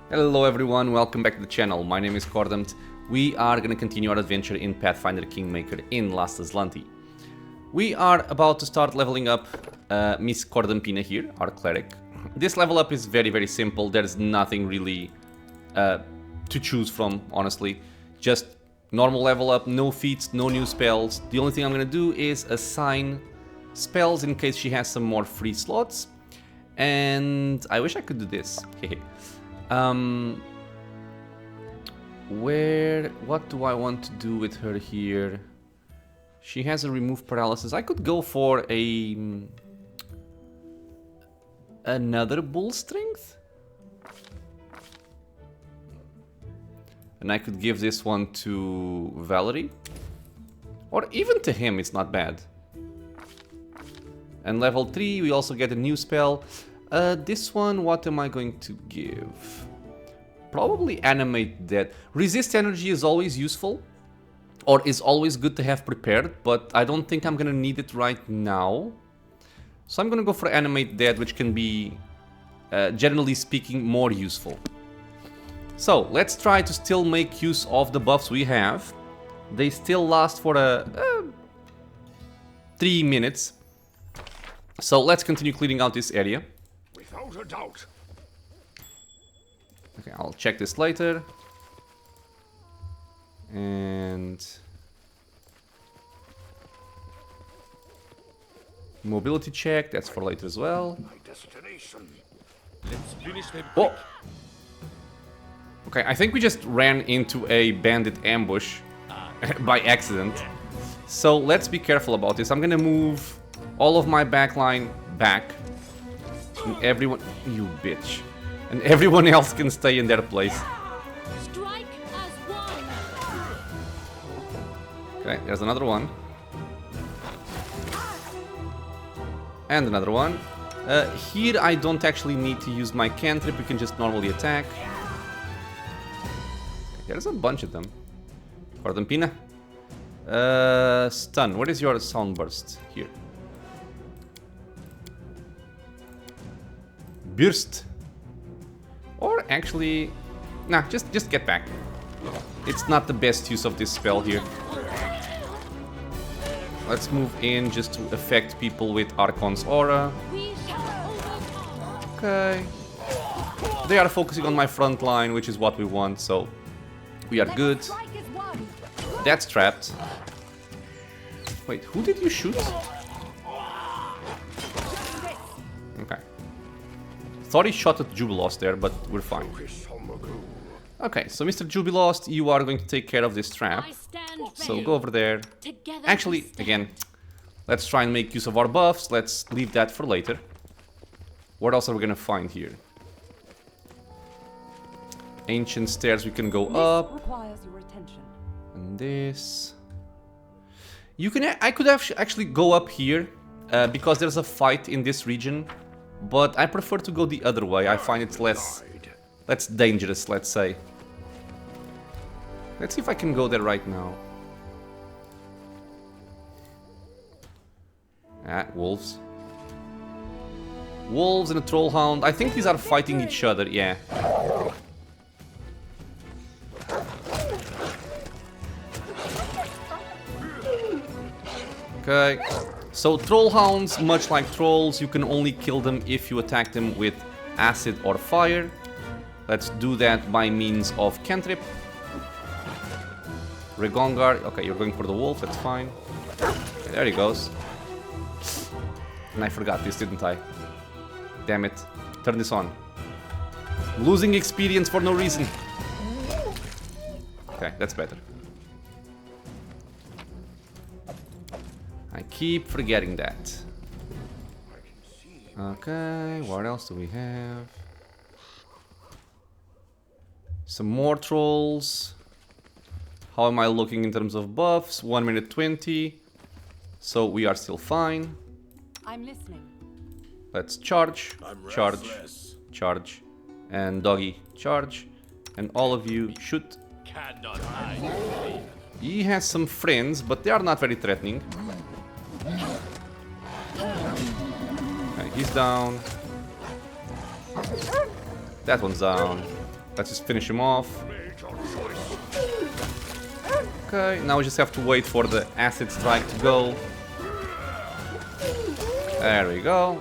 Hello everyone, welcome back to the channel. My name is Cordamt. We are going to continue our adventure in Pathfinder Kingmaker in Last Azlanti. We are about to start leveling up Miss Cordampina here, our Cleric. This level up is very simple. There's nothing really to choose from, honestly. Just normal level up, no feats, no new spells. The only thing I'm going to do is assign spells in case she has some more free slots. And I wish I could do this. What do I want to do with her here? She has a remove paralysis. I could go for another bull strength. And I could give this one to Valerie. Or even to him, it's not bad. And level 3, we also get a new spell. This one, what am I going to give? Probably Animate Dead. Resist Energy is always useful, or is always good to have prepared, but I don't think I'm gonna need it right now. So I'm gonna go for Animate Dead, which can be, generally speaking, more useful. So, let's try to still make use of the buffs we have. They still last for 3 minutes. So let's continue cleaning out this area. Without a doubt. Okay, I'll check this later. And mobility check, that's for later as well. My destination. Let's finish them. Oh! Okay, I think we just ran into a bandit ambush by accident. So let's be careful about this. I'm gonna move all of my backline back. And everyone... You bitch. And everyone else can stay in their place. Strike as one. Okay, there's another one. And another one. Here I don't actually need to use my cantrip, we can just normally attack. There's a bunch of them. Cordampina. Stun, what is your sound burst here? Burst. Or actually... Nah, just get back. It's not the best use of this spell here. Let's move in just to affect people with Archon's aura. Okay. They are focusing on my front line, which is what we want, so we are good. That's trapped. Wait, who did you shoot? Okay. Thought he shot at Jubilost there, but we're fine. Okay, so Mr. Jubilost, you are going to take care of this trap. So go over there. Actually, again, let's try and make use of our buffs. Let's leave that for later. What else are we gonna find here? Ancient stairs, we can go up. Requires your attention. And this... You can... I could actually go up here, because there's a fight in this region. But I prefer to go the other way. I find it less dangerous, let's say. Let's see if I can go there right now. Ah, wolves. Wolves and a troll hound. I think these are fighting each other, yeah. Okay. So troll hounds, much like trolls, you can only kill them if you attack them with acid or fire. Let's do that by means of cantrip. Regongar, okay, you're going for the wolf, that's fine. Okay, there he goes. And I forgot this, didn't I? Damn it. Turn this on. Losing experience for no reason. Okay, that's better. I keep forgetting that. Okay, what else do we have? Some more trolls. How am I looking in terms of buffs? 1 minute 20. So we are still fine. I'm listening. Let's charge, charge, charge, and doggy, charge. And all of you shoot. Cannot hide. He has some friends, but they are not very threatening. Okay, he's down. That one's down. Let's just finish him off. Make your choice. Okay, now we just have to wait for the acid strike to go. There we go.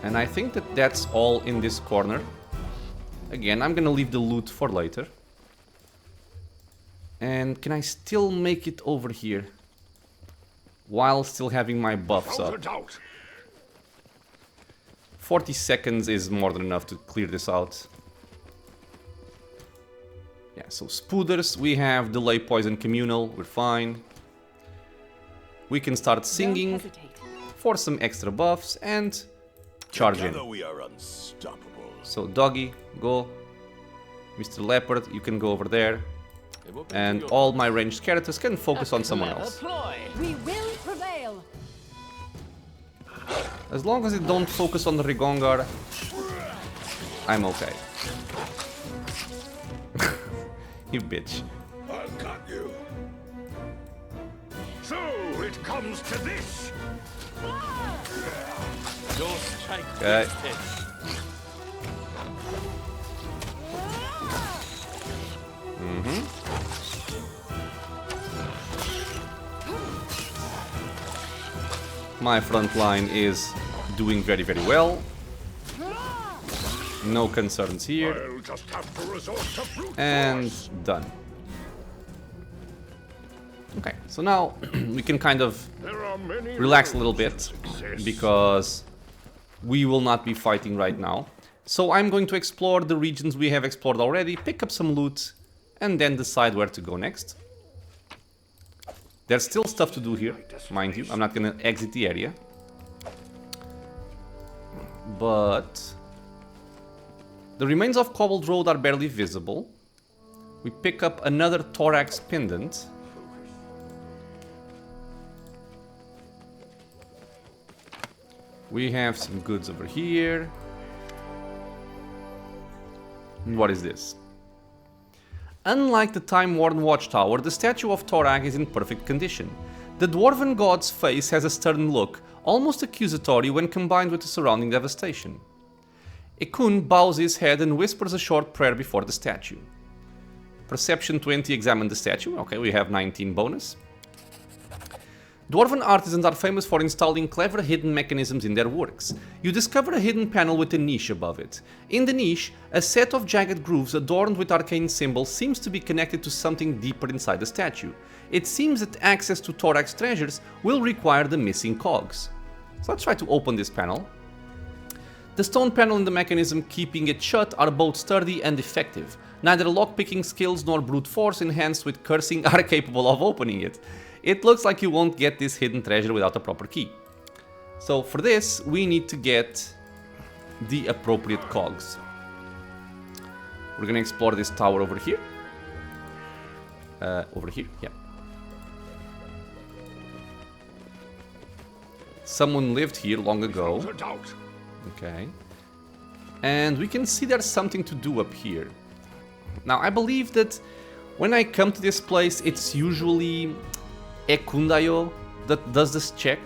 And I think that that's all in this corner. Again, I'm gonna leave the loot for later. And can I still make it over here? While still having my buffs Without a up. doubt. 40 seconds is more than enough to clear this out. Yeah, so spooders, we have delay poison communal, we're fine. We can start Don't singing hesitate. for some extra buffs and charge in. Together we are unstoppable. So doggy, go. Mr. Leopard, you can go over there. It will be And your all my ranged characters can focus on someone else. ploy. We will prevail. As long as it don't focus on the Rigongar, I'm okay. You bitch. I'll cut you. So it comes to this. Your strike Okay. is dead. My front line is doing very, very well. No concerns here. I'll just have to resort to brute And force. done. Okay, so now we can kind of There are many relax a little roads bit to success. because we will not be fighting right now. So I'm going to explore the regions we have explored already, pick up some loot, and then decide where to go next. There's still stuff to do here, mind you. I'm not gonna exit the area. But the remains of Cobbled Road are barely visible. We pick up another thorax pendant. We have some goods over here. And what is this? Unlike the time-worn watchtower, the statue of Torag is in perfect condition. The dwarven god's face has a stern look, almost accusatory when combined with the surrounding devastation. Ekun bows his head and whispers a short prayer before the statue. Perception 20, examine the statue. Okay, we have 19 bonus. Dwarven artisans are famous for installing clever hidden mechanisms in their works. You discover a hidden panel with a niche above it. In the niche, a set of jagged grooves adorned with arcane symbols seems to be connected to something deeper inside the statue. It seems that access to Thorax treasures will require the missing cogs. So let's try to open this panel. The stone panel and the mechanism keeping it shut are both sturdy and effective. Neither lockpicking skills nor brute force enhanced with cursing are capable of opening it. It looks like you won't get this hidden treasure without a proper key. So for this, we need to get the appropriate cogs. We're gonna explore this tower over here. Yeah. Someone lived here long ago. Without a doubt. Okay. And we can see there's something to do up here. Now, I believe that when I come to this place, it's usually Ekundayo that does this check.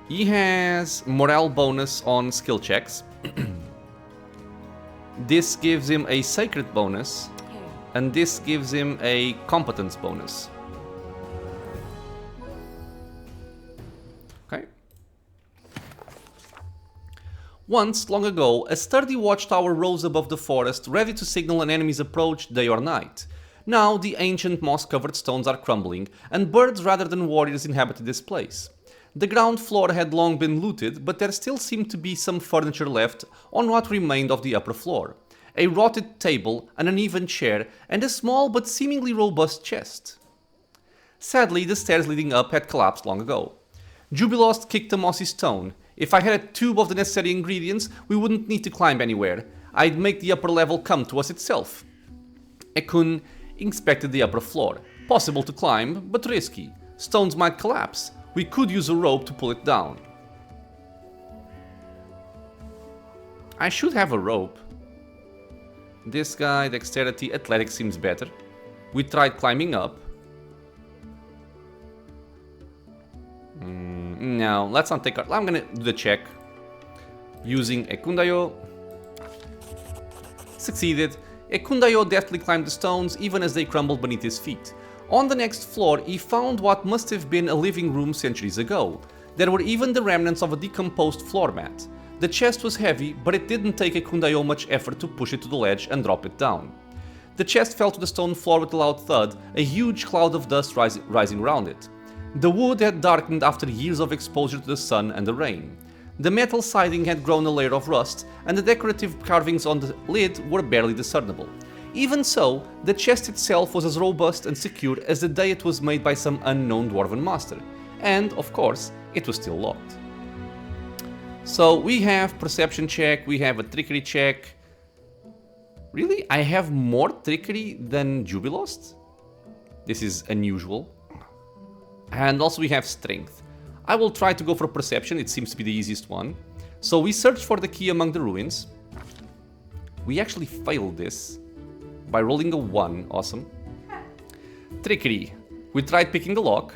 He has morale bonus on skill checks. This gives him a sacred bonus, and this gives him a competence bonus. Okay. Once, long ago, a sturdy watchtower rose above the forest, ready to signal an enemy's approach day or night. Now, the ancient moss-covered stones are crumbling, and birds rather than warriors inhabited this place. The ground floor had long been looted, but there still seemed to be some furniture left on what remained of the upper floor. A rotted table, an uneven chair, and a small but seemingly robust chest. Sadly, the stairs leading up had collapsed long ago. Jubilost kicked a mossy stone. If I had a tube of the necessary ingredients, we wouldn't need to climb anywhere. I'd make the upper level come to us itself. Ekun inspected the upper floor. Possible to climb, but risky. Stones might collapse. We could use a rope to pull it down. I should have a rope. This guy, dexterity, athletics seems better. We tried climbing up. No, let's not take our... I'm gonna do the check. Using Ekundayo. Succeeded. Ekundayo deftly climbed the stones even as they crumbled beneath his feet. On the next floor, he found what must have been a living room centuries ago. There were even the remnants of a decomposed floor mat. The chest was heavy, but it didn't take Ekundayo much effort to push it to the ledge and drop it down. The chest fell to the stone floor with a loud thud, a huge cloud of dust rising around it. The wood had darkened after years of exposure to the sun and the rain. The metal siding had grown a layer of rust, and the decorative carvings on the lid were barely discernible. Even so, the chest itself was as robust and secure as the day it was made by some unknown dwarven master. And, of course, it was still locked. So, we have perception check, we have a trickery check. Really? I have more trickery than Jubilost? This is unusual. And also we have strength. I will try to go for perception, it seems to be the easiest one. So we searched for the key among the ruins. We actually failed this by rolling a 1, awesome. Trickery. We tried picking the lock.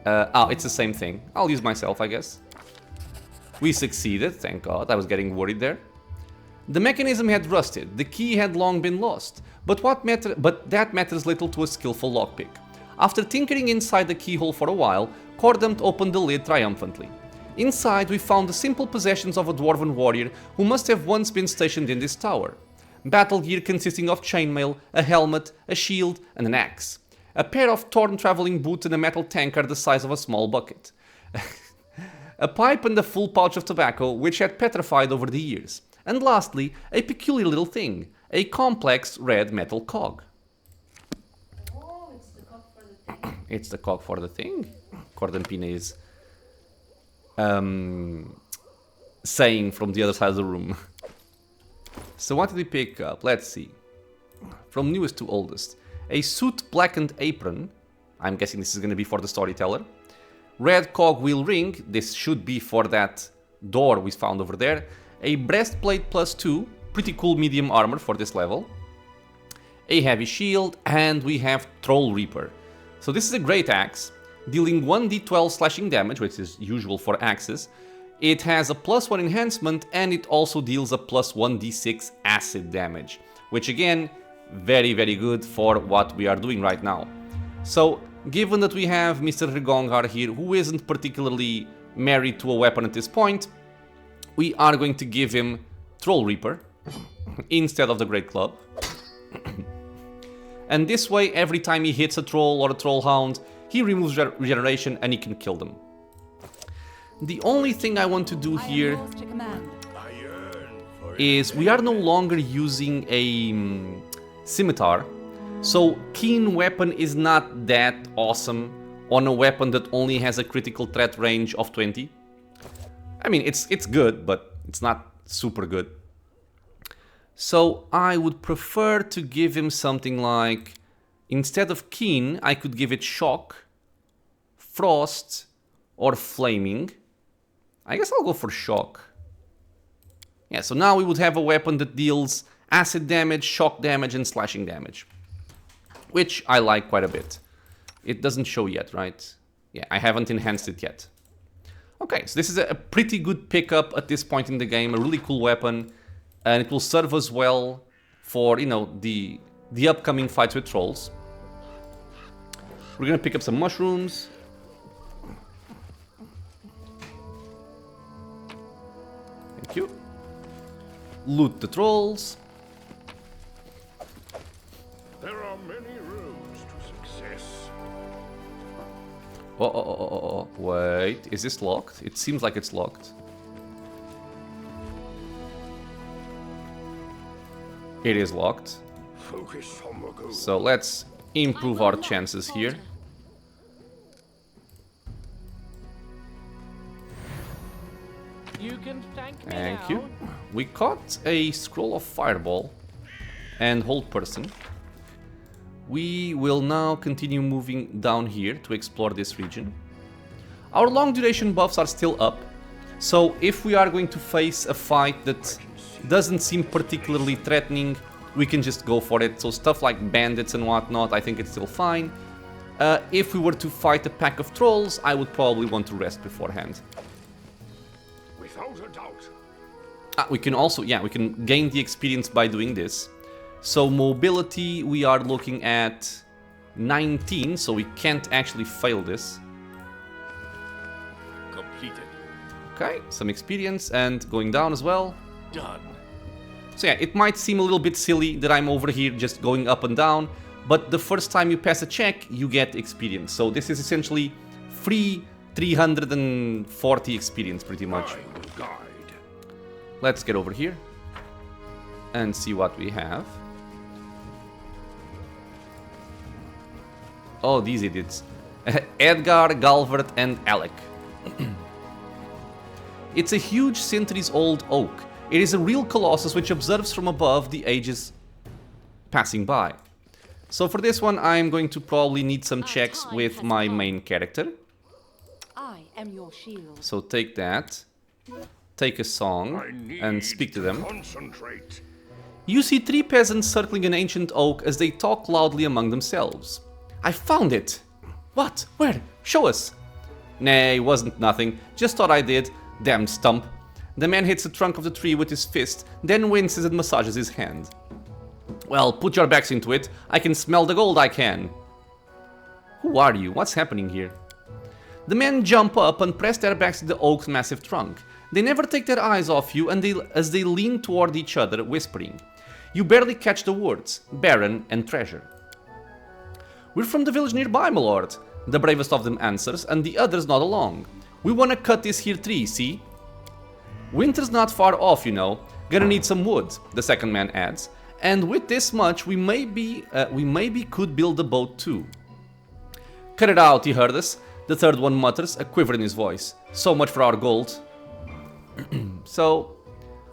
It's the same thing. I'll use myself, I guess. We succeeded, thank God, I was getting worried there. The mechanism had rusted, the key had long been lost, but that matters little to a skillful lockpick. After tinkering inside the keyhole for a while, Cordumt opened the lid triumphantly. Inside we found the simple possessions of a dwarven warrior who must have once been stationed in this tower. Battle gear consisting of chainmail, a helmet, a shield and an axe. A pair of torn traveling boots and a metal tankard the size of a small bucket. A pipe and a full pouch of tobacco which had petrified over the years. And lastly, a peculiar little thing, a complex red metal cog. Oh, it's the cock for the thing. It's the cog for the thing? Cordampina is saying from the other side of the room. So what did we pick up? Let's see. From newest to oldest. A soot blackened apron. I'm guessing this is going to be for the storyteller. Red cogwheel ring. This should be for that door we found over there. A breastplate +2, pretty cool medium armor for this level. A heavy shield, and we have Troll Reaper. So this is a great axe, dealing 1d12 slashing damage, which is usual for axes. It has a +1 enhancement, and it also deals a +1d6 acid damage, which again, very good for what we are doing right now. So, given that we have Mr. Rigongar here, who isn't particularly married to a weapon at this point, we are going to give him Troll Reaper instead of the Great Club. And this way, every time he hits a troll or a troll hound, he removes regeneration and he can kill them. The only thing I want to do here is we are no longer using a scimitar, so keen weapon is not that awesome on a weapon that only has a critical threat range of 20. I mean, it's good, but it's not super good. So I would prefer to give him something like, instead of keen, I could give it shock, frost, or flaming. I guess I'll go for shock. Yeah, so now we would have a weapon that deals acid damage, shock damage, and slashing damage. Which I like quite a bit. It doesn't show yet, right? Yeah, I haven't enhanced it yet. Okay, so this is a pretty good pickup at this point in the game, a really cool weapon, and it will serve us well for, you know, the upcoming fights with trolls. We're gonna pick up some mushrooms. Thank you. Loot the trolls. There are many roads to success. Oh, wait, is this locked? It seems like it's locked. It is locked. Focus on the goal. So let's improve our chances here. You can thank me Thank now. you. We caught a scroll of fireball and hold person. We will now continue moving down here to explore this region. Our long duration buffs are still up, so if we are going to face a fight that doesn't seem particularly threatening, we can just go for it. So stuff like bandits and whatnot, I think it's still fine. If we were to fight a pack of trolls, I would probably want to rest beforehand. Without a doubt. We can also, yeah, we can gain the experience by doing this. So mobility, we are looking at 19, so we can't actually fail this. Completed. Okay, some experience and going down as well. Done. So yeah, it might seem a little bit silly that I'm over here just going up and down, but the first time you pass a check, you get experience. So this is essentially free 340 experience pretty much. I will guide. Let's get over here and see what we have. Oh, these idiots. Edgar, Galvert, and Alec. It's a huge centuries-old oak. It is a real colossus which observes from above the ages passing by. So for this one, I'm going to probably need some checks with my main character. I am your shield. So take that, take a song, I need and speak to them. Concentrate. You see 3 peasants circling an ancient oak as they talk loudly among themselves. I found it! What? Where? Show us! Nay, wasn't nothing. Just thought I did. Damned stump. The man hits the trunk of the tree with his fist, then winces and massages his hand. Well, put your backs into it. I can smell the gold, I can. Who are you? What's happening here? The men jump up and press their backs to the oak's massive trunk. They never take their eyes off you and as they lean toward each other, whispering. You barely catch the words, Baron and Treasure. We're from the village nearby, my lord. The bravest of them answers, and the others nod along. We wanna cut this here tree, see? Winter's not far off, you know. Gonna need some wood, the second man adds. And with this much, we maybe could build a boat too. Cut it out, he heard us. The third one mutters, a quiver in his voice. So much for our gold. So,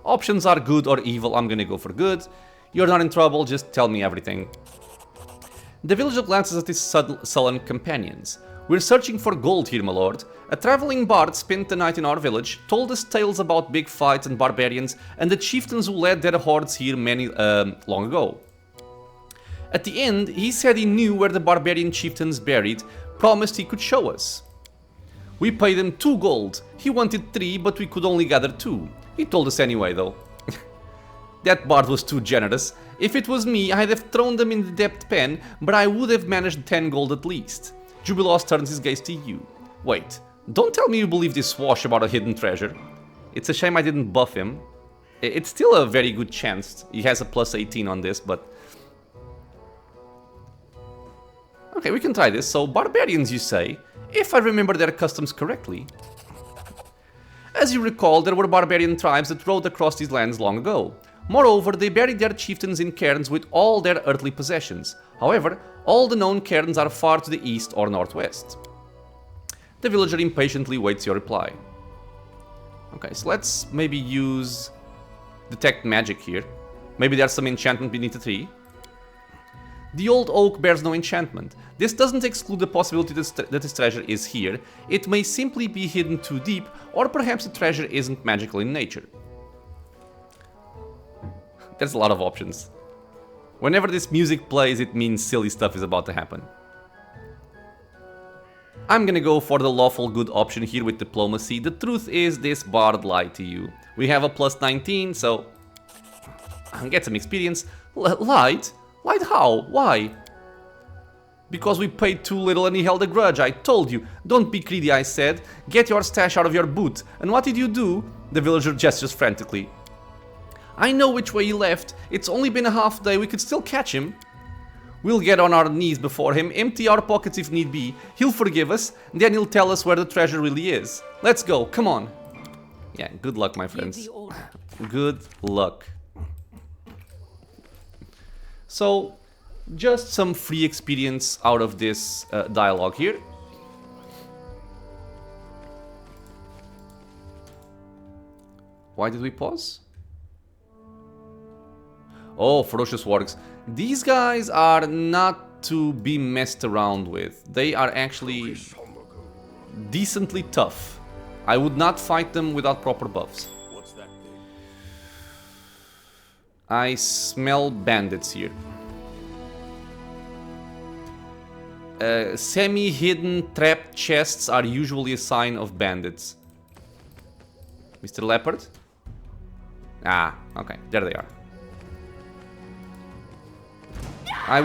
options are good or evil. I'm gonna go for good. You're not in trouble, just tell me everything. The villager glances at his sullen companions. We're searching for gold here, my lord. A traveling bard spent the night in our village, told us tales about big fights and barbarians, and the chieftains who led their hordes here long ago. At the end, he said he knew where the barbarian chieftains buried, promised he could show us. We paid him 2 gold. He wanted 3, but we could only gather 2. He told us anyway, though. That bard was too generous. If it was me, I'd have thrown them in the depth pen, but I would have managed 10 gold at least. Jubilos turns his gaze to you. Wait, don't tell me you believe this swash about a hidden treasure. It's a shame I didn't buff him. It's still a very good chance. He has a plus 18 on this, but... Okay, we can try this. So, barbarians, you say? If I remember their customs correctly. As you recall, there were barbarian tribes that rode across these lands long ago. Moreover, they buried their chieftains in cairns with all their earthly possessions. However, all the known cairns are far to the east or northwest. The villager impatiently waits your reply. Okay, so let's maybe use detect magic here. Maybe there's some enchantment beneath the tree. The old oak bears no enchantment. This doesn't exclude the possibility that this treasure is here. It may simply be hidden too deep, or perhaps the treasure isn't magical in nature. There's a lot of options. Whenever this music plays, it means silly stuff is about to happen. I'm gonna go for the lawful good option here with diplomacy. The truth is, this bard lied to you. We have a plus 19, so... get some experience. Lied? Lied how? Why? Because we paid too little and he held a grudge, I told you. Don't be greedy, I said. Get your stash out of your boot. And what did you do? The villager gestures frantically. I know which way he left. It's only been a half day, we could still catch him. We'll get on our knees before him, empty our pockets if need be. He'll forgive us, then he'll tell us where the treasure really is. Let's go, come on. Yeah, good luck, my friends. Good luck. So, just some free experience out of this dialogue here. Why did we pause? Oh, ferocious wargs. These guys are not to be messed around with. They are actually decently tough. I would not fight them without proper buffs. What's that thing? I smell bandits here. Semi-hidden trapped chests are usually a sign of bandits. Mr. Leopard? Ah, okay, there they are. I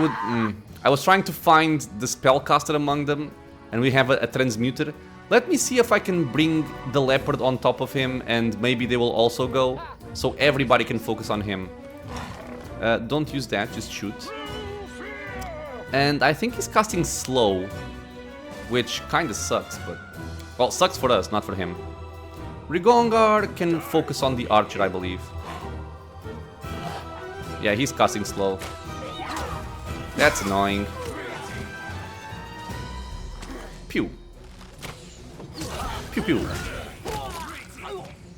was trying to find the spellcaster among them, and we have a transmuter. Let me see if I can bring the leopard on top of him, and maybe they will also go, so everybody can focus on him. Don't use that, just shoot. And I think he's casting slow, which kinda sucks, but... well, sucks for us, not for him. Rigongar can focus on the archer, I believe. Yeah, he's casting slow. That's annoying. Pew. Pew pew.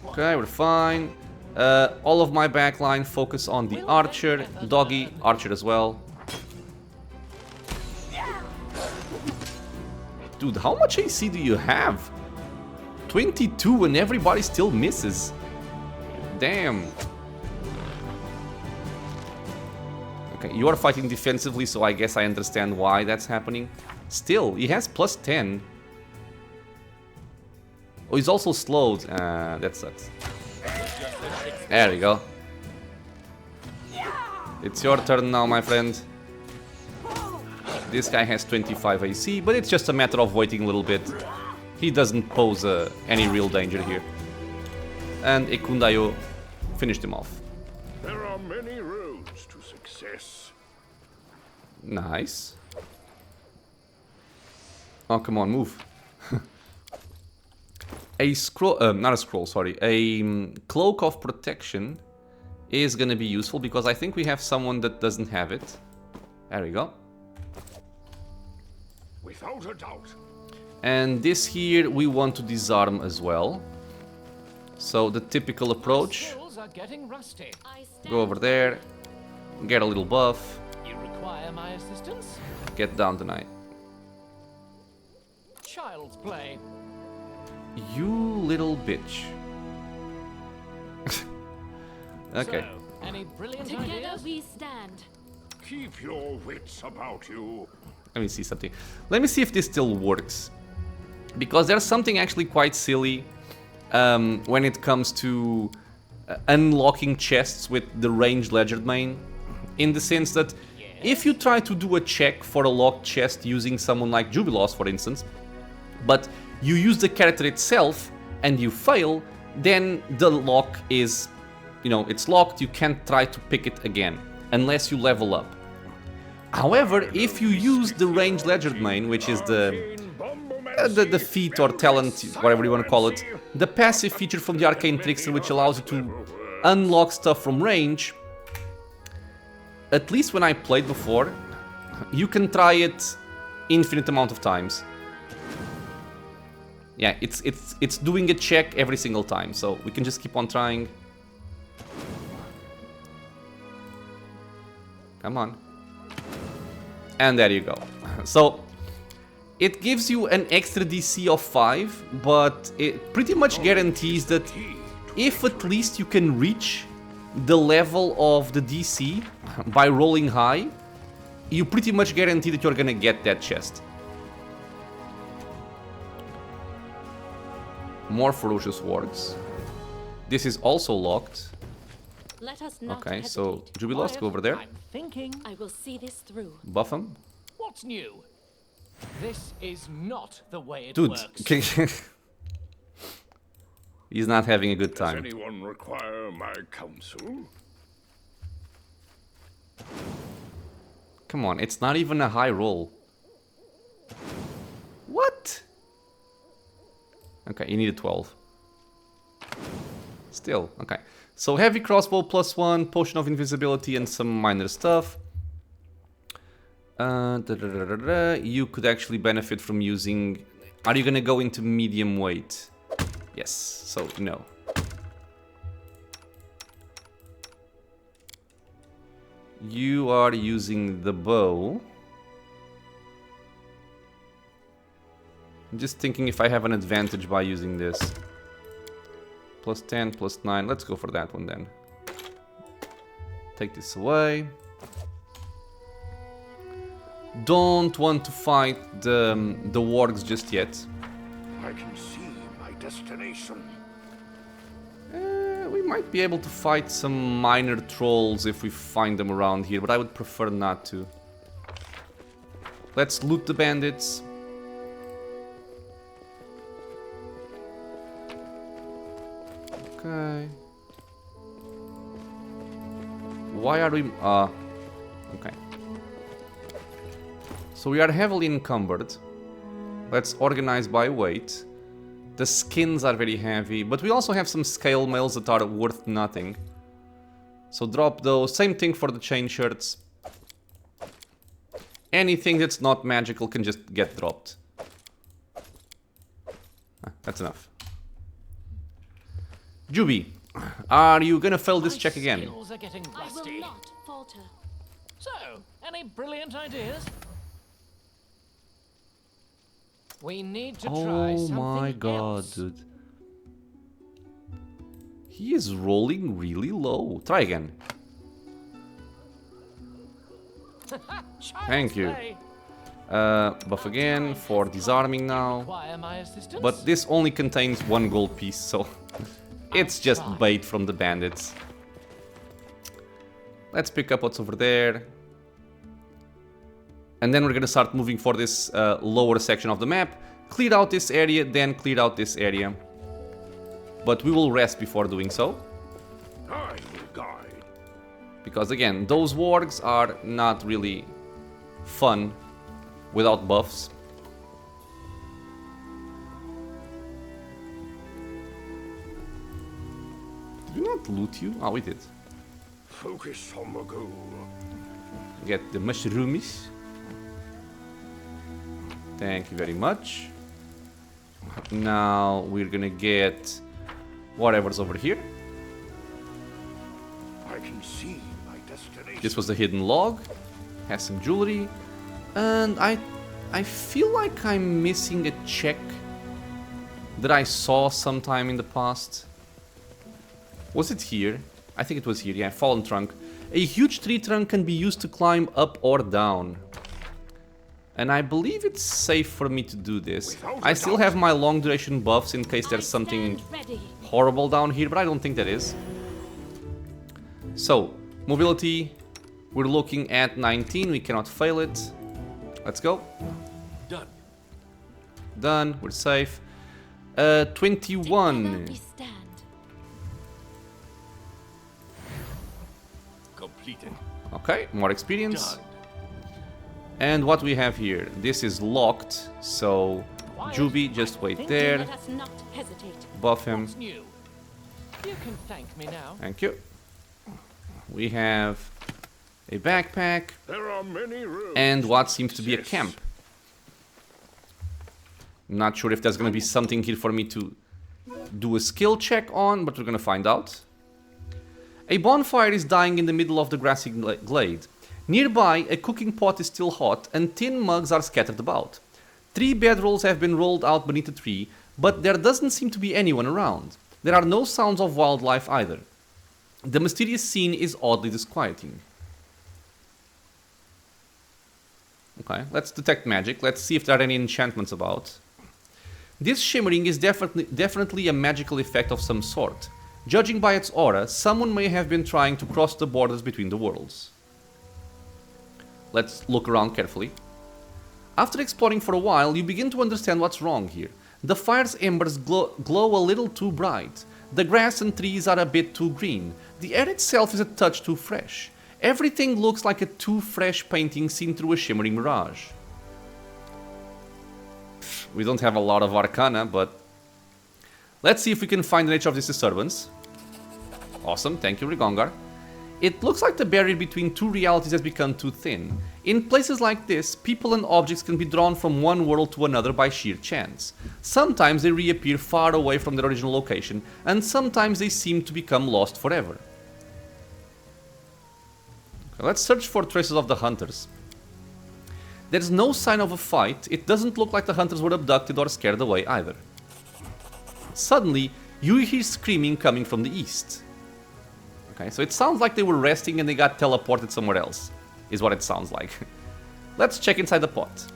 Okay, we're fine. All of my backline focus on the archer. Doggy, archer as well. Dude, how much AC do you have? 22 and everybody still misses. Damn. Okay, you are fighting defensively, so I guess I understand why that's happening. Still, he has plus 10. Oh, he's also slowed. That sucks. There we go. It's your turn now, my friend. This guy has 25 AC, but it's just a matter of waiting a little bit. He doesn't pose any real danger here. And Ekundayo finished him off. There are many roads to success. Nice. Oh, come on, move. A scroll, not a scroll, sorry. A cloak of protection is gonna be useful because I think we have someone that doesn't have it. There we go. Without a doubt. And this here we want to disarm as well. So the typical approach. Skills are getting rusty. I stand Go over there, get a little buff, You require my assistance? get down tonight. Child's play. You little bitch. Okay. So, any brilliant Together ideas? we stand. Keep your wits about you. Let me see something. Let me see if this still works. Because there's something actually quite silly when it comes to unlocking chests with the ranged legerdemain. In the sense that if you try to do a check for a locked chest using someone like Jubilos, for instance, but you use the character itself and you fail, then the lock is, you know, it's locked, you can't try to pick it again, unless you level up. However, if you use the ranged legerdemain, which is the feat or talent, whatever you want to call it, the passive feature from the Arcane Trickster, which allows you to unlock stuff from range, at least when I played before, you can try it infinite amount of times. Yeah, it's doing a check every single time, so we can just keep on trying. Come on. And there you go. So, it gives you an extra DC of 5, but it pretty much guarantees that if at least you can reach the level of the DC by rolling high, you pretty much guarantee that you're gonna get that chest. More ferocious wargs. This is also locked. Let us not Okay, so hesitate. Jubilos, go over there. I'm thinking. I will see this through. Buff him. What's new? This is not the way it Dude, works. he's not having a good Does time. anyone require my counsel? Come on, it's not even a high roll. What? Okay, you need a 12. Still, okay. So heavy crossbow +1, potion of invisibility and some minor stuff. You could actually benefit from using... Are you gonna go into medium weight? Yes, so no. You are using the bow. I'm just thinking if I have an advantage by using this. +10, +9. Let's go for that one then. Take this away. Don't want to fight the wargs just yet. I can see my destination. might be able to fight some minor trolls if we find them around here, but I would prefer not to. Let's loot the bandits. Okay. Why are we... okay. So we are heavily encumbered. Let's organize by weight. The skins are very heavy, but we also have some scale mails that are worth nothing. So drop those. Same thing for the chain shirts. Anything that's not magical can just get dropped. That's enough. Juby, are you gonna fail this check again? Skills are getting I will rusty. not falter. So, any brilliant ideas? We need to try Oh something my god, else. dude. He is rolling really low. Try again. Thank you. Play. Buff again for disarming now. Require my assistance? But this only contains 1 gold piece, so it's just bait from the bandits. Let's pick up what's over there. And then we're gonna start moving for this lower section of the map. Clear out this area, then clear out this area. But we will rest before doing so. I will guide. Because again, those wargs are not really fun without buffs. Did we not loot you? Oh, we did. Focus on the goal. Get the mushroomies. Thank you very much. Now we're gonna get whatever's over here. I can see my destination. This was the hidden log. Has some jewelry. And I feel like I'm missing a check that I saw sometime in the past. Was it here? I think it was here, yeah, fallen trunk. A huge tree trunk can be used to climb up or down. And I believe it's safe for me to do this. I still have my long duration buffs in case there's something horrible down here, but I don't think that is. So, mobility, we're looking at 19, we cannot fail it. Let's go. Done. Done, we're safe. Cannot 21. be stand. Completed. Okay, more experience. Done. And what we have here, this is locked, so Juby, just wait there. Let us not hesitate. Buff him. What's new? You can thank me now. Thank you. We have a backpack There are many rooms. and what seems to be a Yes. camp. Not sure if there's gonna be something here for me to do a skill check on, but we're gonna find out. A bonfire is dying in the middle of the grassy glade. Nearby, a cooking pot is still hot and tin mugs are scattered about. 3 bedrolls have been rolled out beneath a tree, but there doesn't seem to be anyone around. There are no sounds of wildlife either. The mysterious scene is oddly disquieting. Okay, let's detect magic. Let's see if there are any enchantments about. This shimmering is definitely a magical effect of some sort. Judging by its aura, someone may have been trying to cross the borders between the worlds. Let's look around carefully. After exploring for a while, you begin to understand what's wrong here. The fire's embers glow a little too bright. The grass and trees are a bit too green. The air itself is a touch too fresh. Everything looks like a too fresh painting seen through a shimmering mirage. We don't have a lot of arcana, but let's see if we can find the nature of this disturbance. Awesome, thank you, Rigongar. It looks like the barrier between two realities has become too thin. In places like this, people and objects can be drawn from one world to another by sheer chance. Sometimes they reappear far away from their original location, and sometimes they seem to become lost forever. Okay, let's search for traces of the hunters. There's no sign of a fight. It doesn't look like the hunters were abducted or scared away either. Suddenly, you hear screaming coming from the east. Okay, so it sounds like they were resting and they got teleported somewhere else, is what it sounds like. Let's check inside the pot.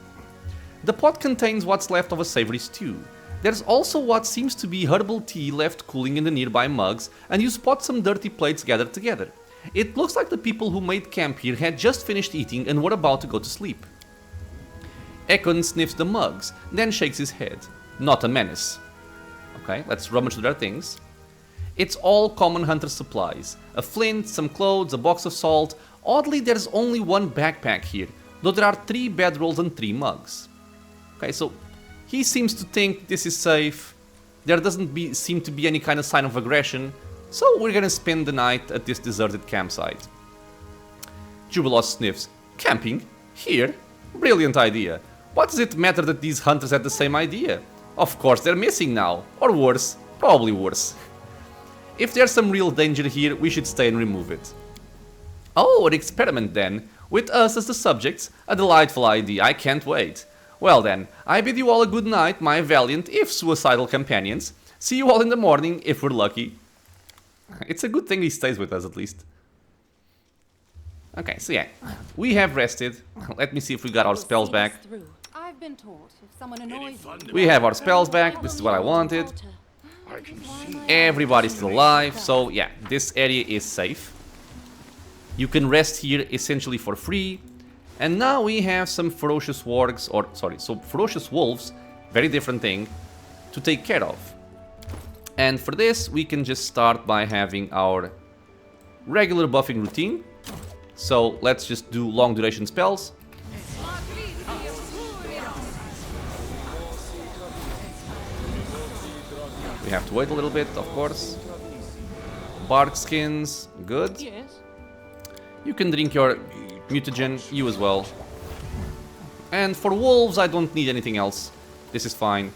The pot contains what's left of a savory stew. There's also what seems to be herbal tea left cooling in the nearby mugs, and you spot some dirty plates gathered together. It looks like the people who made camp here had just finished eating and were about to go to sleep. Ekun sniffs the mugs, then shakes his head. Not a menace. Okay, let's rummage through their things. It's all common hunter supplies. A flint, some clothes, a box of salt. Oddly, there's only one backpack here, though there are 3 bedrolls and 3 mugs. Okay, so he seems to think this is safe. There doesn't seem to be any kind of sign of aggression, so we're gonna spend the night at this deserted campsite. Jubilos sniffs. Camping? Here? Brilliant idea. What does it matter that these hunters had the same idea? Of course they're missing now. Or worse. Probably worse. If there's some real danger here, we should stay and remove it. Oh, an experiment then. With us as the subjects. A delightful idea. I can't wait. Well then, I bid you all a good night, my valiant, if suicidal companions. See you all in the morning, if we're lucky. It's a good thing he stays with us, at least. Okay, so yeah, we have rested. Let me see if we got our spells back. I've been taught if someone annoys you. We have our spells back, this is what I wanted. I can see Everybody's still alive, so yeah, this area is safe. You can rest here essentially for free. And now we have some ferocious wargs, or sorry, so ferocious wolves, very different thing, to take care of. And for this, we can just start by having our regular buffing routine. So let's just do long duration spells. We have to wait a little bit, of course. Bark skins, good. Yes. You can drink your mutagen, you as well. And for wolves, I don't need anything else. This is fine.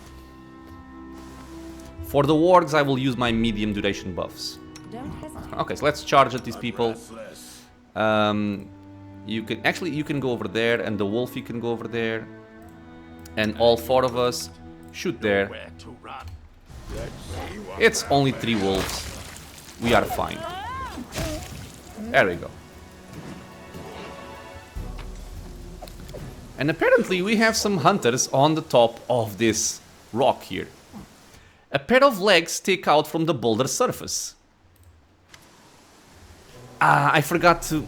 For the wargs, I will use my medium duration buffs. Don't hesitate. Okay, so let's charge at these people. You can go over there, and the wolfie can go over there. And all 4 of us shoot there. where to run. Let's see what It's only 3 wolves. We are fine. There we go. And apparently we have some hunters on the top of this rock here. A pair of legs stick out from the boulder surface. Ah, I forgot to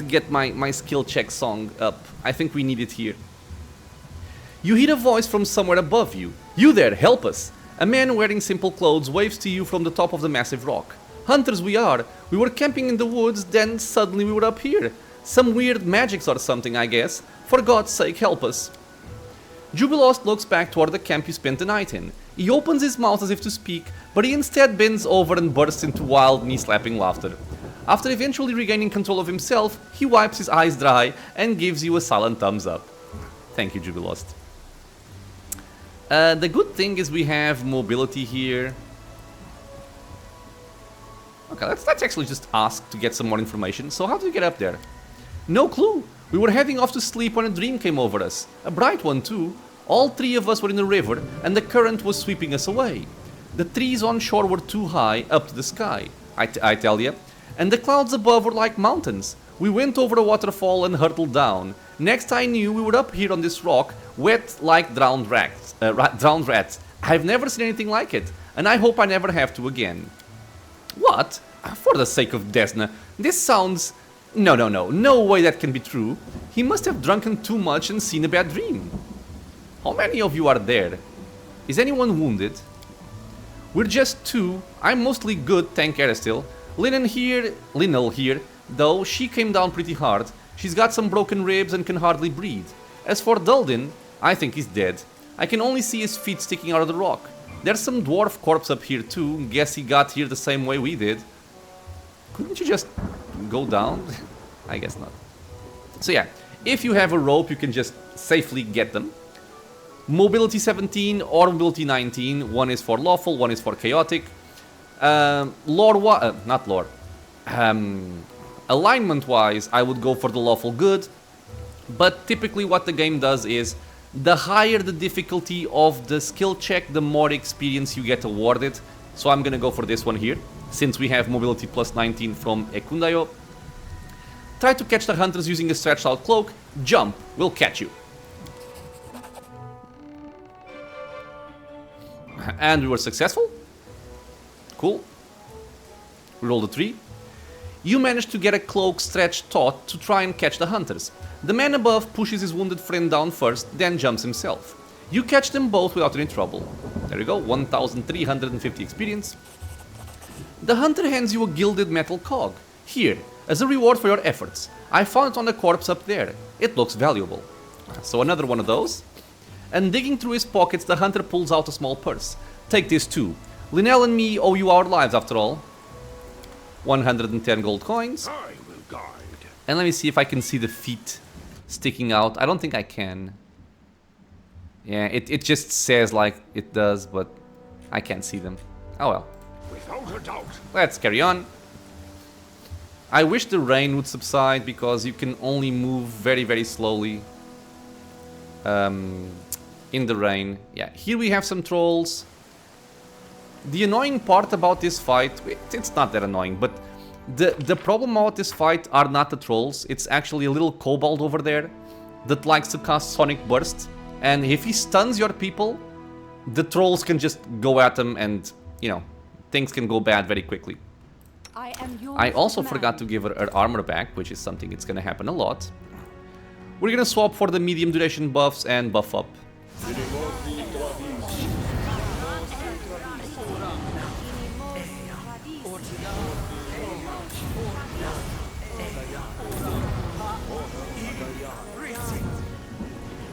get my skill check song up. I think we need it here. You hear a voice from somewhere above you. You there, help us. A man wearing simple clothes waves to you from the top of the massive rock. Hunters we are. We were camping in the woods, then suddenly we were up here. Some weird magics or something, I guess. For God's sake, help us. Jubilost looks back toward the camp you spent the night in. He opens his mouth as if to speak, but he instead bends over and bursts into wild, knee-slapping laughter. After eventually regaining control of himself, he wipes his eyes dry and gives you a silent thumbs up. Thank you, Jubilost. The good thing is we have mobility here. Okay, let's actually just ask to get some more information. So how did we get up there? No clue. We were heading off to sleep when a dream came over us. A bright one too. All 3 of us were in the river and the current was sweeping us away. The trees on shore were too high up to the sky, I tell ya. And the clouds above were like mountains. We went over a waterfall and hurtled down. Next I knew we were up here on this rock, wet like drowned rats. I've never seen anything like it, and I hope I never have to again. What? For the sake of Desna, this sounds... No way that can be true. He must have drunken too much and seen a bad dream. How many of you are there? Is anyone wounded? We're just 2. I'm mostly good, thank Aristil. Linnell here, though, she came down pretty hard. She's got some broken ribs and can hardly breathe. As for Duldin, I think he's dead. I can only see his feet sticking out of the rock. There's some dwarf corpse up here too. Guess he got here the same way we did. Couldn't you just go down? I guess not. So yeah, if you have a rope, you can just safely get them. Mobility 17 or mobility 19. One is for lawful, one is for chaotic. Alignment-wise, I would go for the lawful good. But typically what the game does is, the higher the difficulty of the skill check, the more experience you get awarded. So I'm gonna go for this one here, since we have mobility plus 19 from Ekundayo. Try to catch the hunters using a stretched out cloak. Jump, we'll catch you. And we were successful. Cool. We rolled a 3. You managed to get a cloak stretched taut to try and catch the hunters. The man above pushes his wounded friend down first, then jumps himself. You catch them both without any trouble. There you go, 1,350 experience. The hunter hands you a gilded metal cog. Here, as a reward for your efforts. I found it on the corpse up there. It looks valuable. So another one of those. And digging through his pockets, the hunter pulls out a small purse. Take this too. Linnell and me owe you our lives after all. 110 gold coins. I will guide. And let me see if I can see the feet sticking out. I don't think I can. Yeah, it just says like it does, but I can't see them. Oh well. Without a doubt. Let's carry on. I wish the rain would subside because you can only move very, very slowly in the rain. Yeah, here we have some trolls. The annoying part about this fight, it's not that annoying, but the problem about this fight are not the trolls. It's actually a little kobold over there that likes to cast Sonic Burst. And if he stuns your people, the trolls can just go at them and, you know, things can go bad very quickly. I also forgot to give her armor back, which is something that's gonna happen a lot. We're gonna swap for the medium duration buffs and buff up.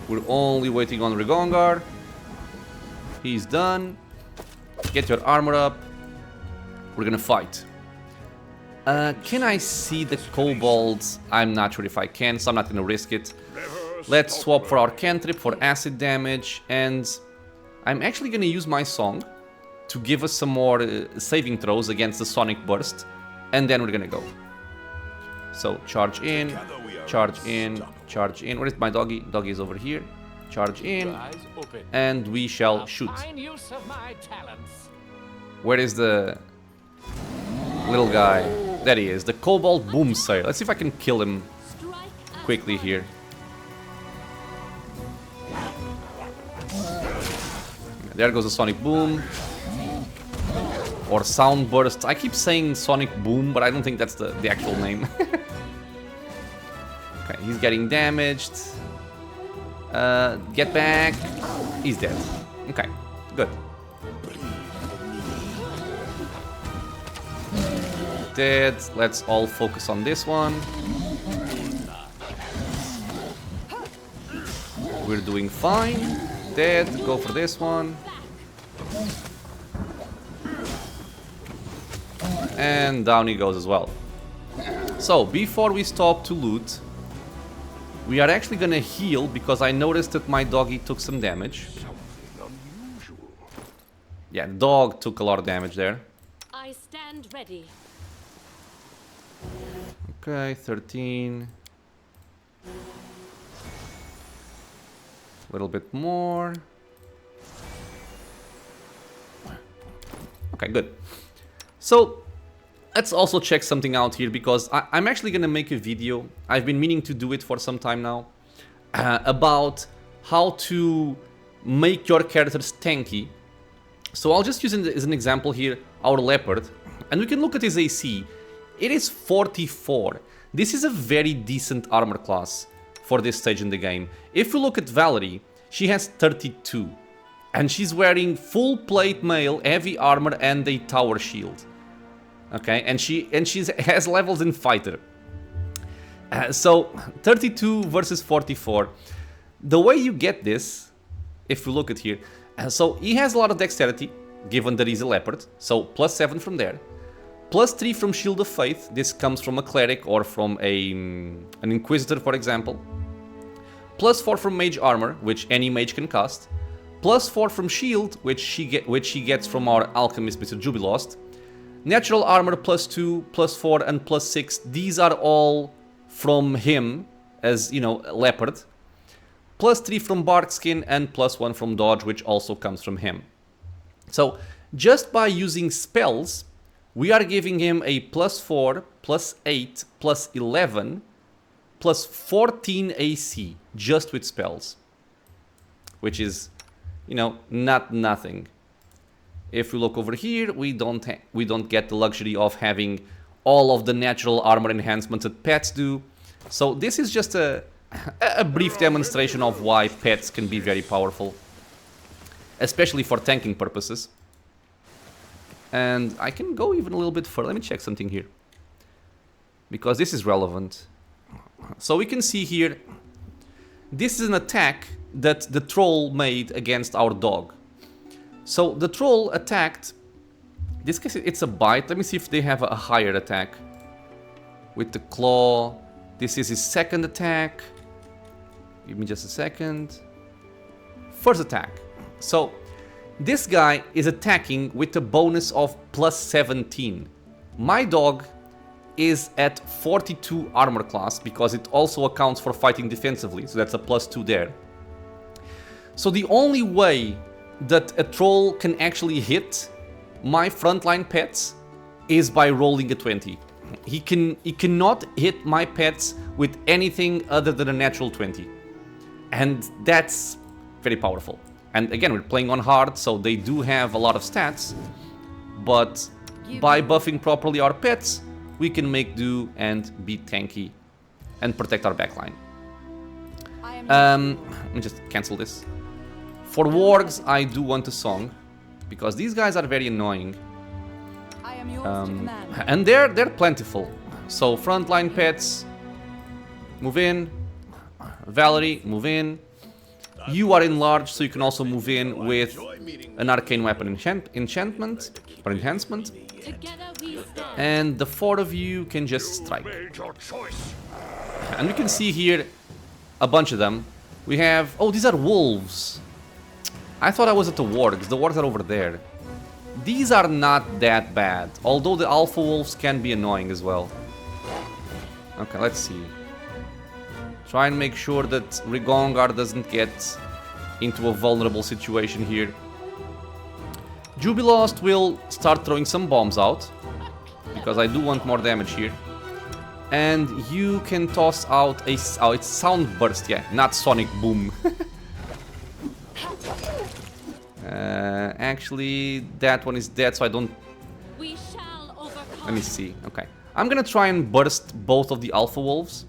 We're only waiting on Rigongar. He's done. Get your armor up. We're gonna fight. Can I see the kobolds? I'm not sure if I can, so I'm not gonna risk it. Let's swap for our cantrip for acid damage, and I'm actually gonna use my song to give us some more saving throws against the Sonic Burst, and then we're gonna go. So charge in, charge in, charge in. Where is my doggy? Doggy is over here. Charge in, and we shall shoot. Fine use of my talents. Where is the little guy? There he is, the Kobold Boomsail. Let's see if I can kill him quickly here. There goes the Sonic Boom. Or Sound Burst. I keep saying Sonic Boom, but I don't think that's the actual name. Okay, he's getting damaged. Get back. He's dead. Okay, good. Dead. Let's all focus on this one. We're doing fine. Dead. Go for this one. And down he goes as well. So, before we stop to loot, we are actually gonna heal because I noticed that my doggy took some damage. Yeah, the dog took a lot of damage there. I stand ready. Okay, 13. A little bit more. Okay, good. So, let's also check something out here because I'm actually gonna make a video. I've been meaning to do it for some time now. About how to make your characters tanky. So I'll just use as an example here our Leopard. And we can look at his AC. It is 44. This is a very decent armor class for this stage in the game. If we look at Valerie, she has 32. And she's wearing full plate mail, heavy armor and a tower shield. Okay, and she has levels in fighter. So 32 versus 44. The way you get this, if we look at here, so he has a lot of dexterity, given that he's a leopard. So +7 from there. +3 from Shield of Faith. This comes from a Cleric or from an Inquisitor, for example. +4 from Mage Armor, which any mage can cast. +4 from Shield, which she gets from our Alchemist, Mr. Jubilost. Natural Armor +2, +4, and +6. These are all from him, as, you know, Leopard. +3 from Barkskin, and +1 from Dodge, which also comes from him. So, just by using spells, we are giving him a +4, +8, +11, +14 AC, just with spells. Which is, you know, not nothing. If we look over here, we don't get the luxury of having all of the natural armor enhancements that pets do. So this is just a brief demonstration of why pets can be very powerful, especially for tanking purposes. And I can go even a little bit further. Let me check something here, because this is relevant. So we can see here, this is an attack that the troll made against our dog. So the troll attacked, in this case it's a bite. Let me see if they have a higher attack. With the claw, this is his second attack. Give me just a second. First attack. So this guy is attacking with a bonus of plus 17. My dog is at 42 armor class because it also accounts for fighting defensively, so that's a plus 2 there. So the only way that a troll can actually hit my frontline pets is by rolling a 20. He cannot hit my pets with anything other than a natural 20. And that's very powerful. And again, we're playing on hard, so they do have a lot of stats. But by buffing properly our pets, we can make do and be tanky and protect our backline. Let me just cancel this. For wargs, I do want a song, because these guys are very annoying. I am yours to command. And they're plentiful. So frontline pets, move in. Valerie, move in. You are enlarged, so you can also move in with an arcane weapon enchantment or enhancement. Together we stand. And the 4 of you can just strike. Made your choice. And we can see here a bunch of them. We have... Oh, these are wolves. I thought I was at the wargs. The wargs are over there. These are not that bad, although the alpha wolves can be annoying as well. Okay, let's see. Try and make sure that Rigongar doesn't get into a vulnerable situation here. Jubilost will start throwing some bombs out, because I do want more damage here. And you can toss out a... Oh, it's sound burst, yeah, not sonic boom. Actually, that one is dead, so I don't... We shall overcome. Let me see. Okay. I'm gonna try and burst both of the alpha wolves.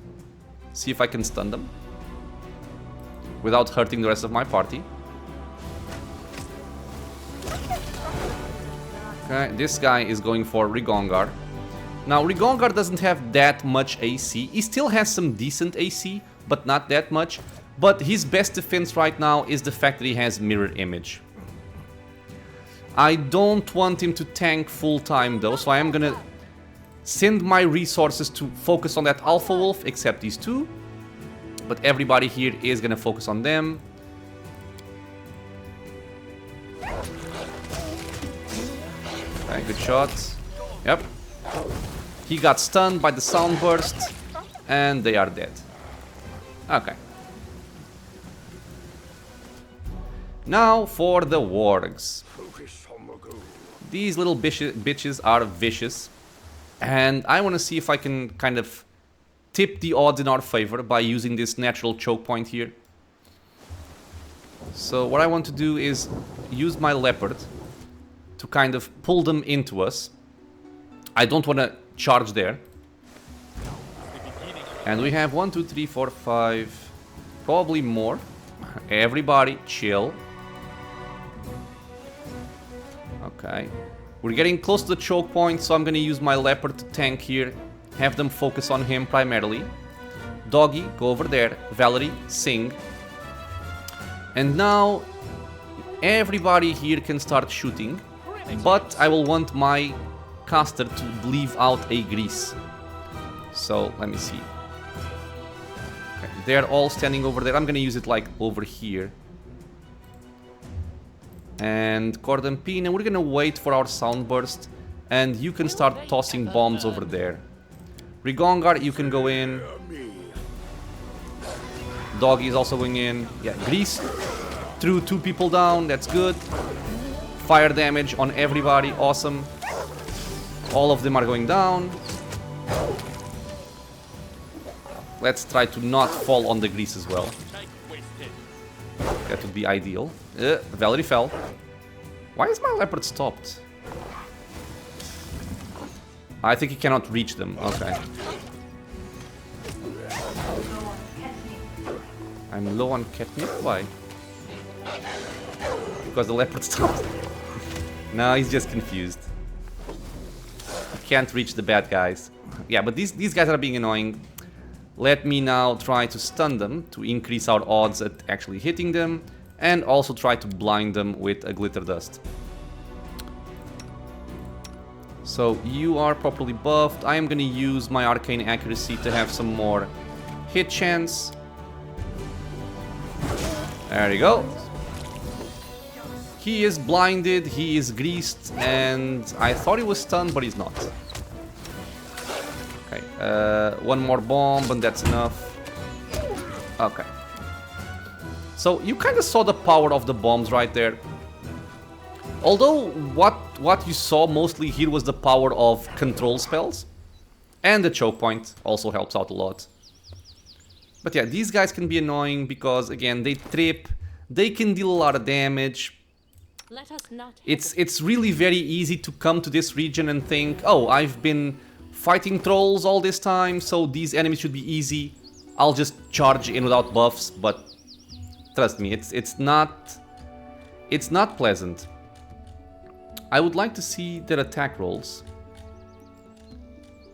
See if I can stun them without hurting the rest of my party. Okay, this guy is going for Rigongar. Now, Rigongar doesn't have that much AC. He still has some decent AC, but not that much. But his best defense right now is the fact that he has Mirror Image. I don't want him to tank full time though, so I am gonna send my resources to focus on that Alpha Wolf, except these two. But everybody here is gonna focus on them. Okay, good shot. Yep. He got stunned by the sound burst, and they are dead. Okay. Now for the wargs. Focus on the goal. These little bitches are vicious, and I want to see if I can kind of tip the odds in our favor by using this natural choke point here. So what I want to do is use my leopard to kind of pull them into us. I don't want to charge there. And we have 1, 2, 3, 4, 5, probably more. Everybody chill. Okay. We're getting close to the choke point, so I'm going to use my leopard to tank here. Have them focus on him primarily. Doggy, go over there. Valerie, sing. And now everybody here can start shooting. But I will want my caster to leave out a grease. So let me see. Okay, they're all standing over there. I'm gonna use it like over here. And Cordon Pin, and we're gonna wait for our sound burst. And you can start tossing bombs over there. Rigongar, you can go in. Doggy is also going in. Yeah, grease. Threw 2 people down, that's good. Fire damage on everybody, awesome. All of them are going down. Let's try to not fall on the grease as well. That would be ideal. Valerie fell. Why is my leopard stopped? I think he cannot reach them. Okay. I'm low on catnip? Why? Because the leopard stopped. No, he's just confused. He can't reach the bad guys. Yeah, but these guys are being annoying. Let me now try to stun them to increase our odds at actually hitting them, and also try to blind them with a glitter dust. So you are properly buffed. I am going to use my arcane accuracy to have some more hit chance. There you go. He is blinded, he is greased, and I thought he was stunned, but he's not. Okay, one more bomb, and that's enough. Okay. So you kind of saw the power of the bombs right there. Although what you saw mostly here was the power of control spells. And the choke point also helps out a lot. But yeah, these guys can be annoying because, again, they trip, they can deal a lot of damage. Let us not It's really very easy to come to this region and think, oh, I've been fighting trolls all this time, so these enemies should be easy. I'll just charge in without buffs, but trust me, it's not pleasant. I would like to see their attack rolls.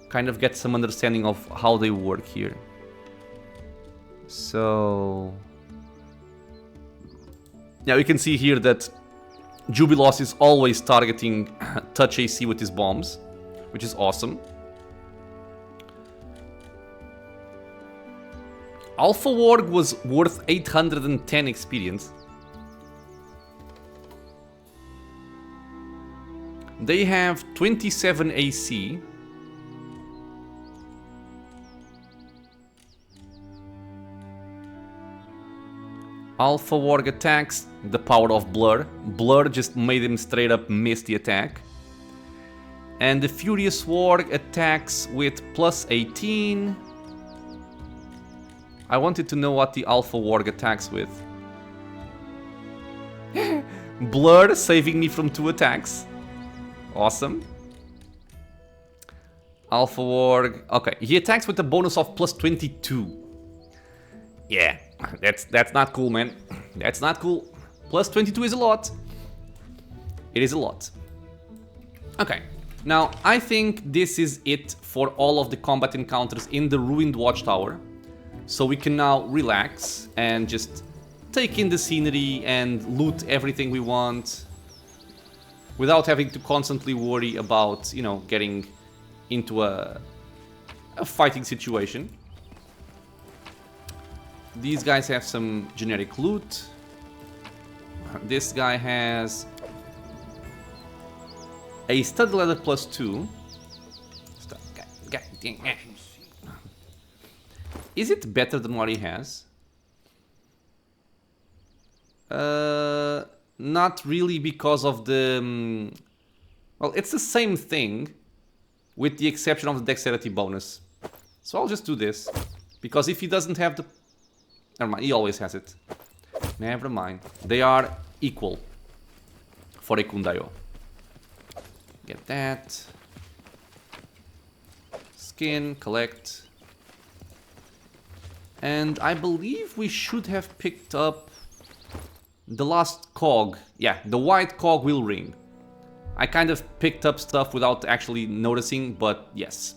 Kind of get some understanding of how they work here. So yeah, we can see here that Jubilos is always targeting touch AC with his bombs, which is awesome. Alpha Warg was worth 810 experience. They have 27 AC. Alpha Warg attacks, the power of Blur. Blur just made him straight up miss the attack. And the Furious Warg attacks with plus 18. I wanted to know what the Alpha Warg attacks with. Blur saving me from 2 attacks. Awesome. Alpha Warg. Okay, he attacks with a bonus of plus 22. Yeah, that's not cool, man. That's not cool. Plus 22 is a lot. It is a lot. Okay, now I think this is it for all of the combat encounters in the Ruined Watchtower. So we can now relax and just take in the scenery and loot everything we want without having to constantly worry about, you know, getting into a fighting situation. These guys have some generic loot. This guy has a stud leather plus 2. Is it better than what he has? Not really, because of the... well, it's the same thing, with the exception of the dexterity bonus. So I'll just do this, because if he doesn't have the... never mind, he always has it. Never mind. They are equal for Ekundayo. Get that. Skin, collect. And I believe we should have picked up the last cog. Yeah, the white cog wheel ring. I kind of picked up stuff without actually noticing, but yes.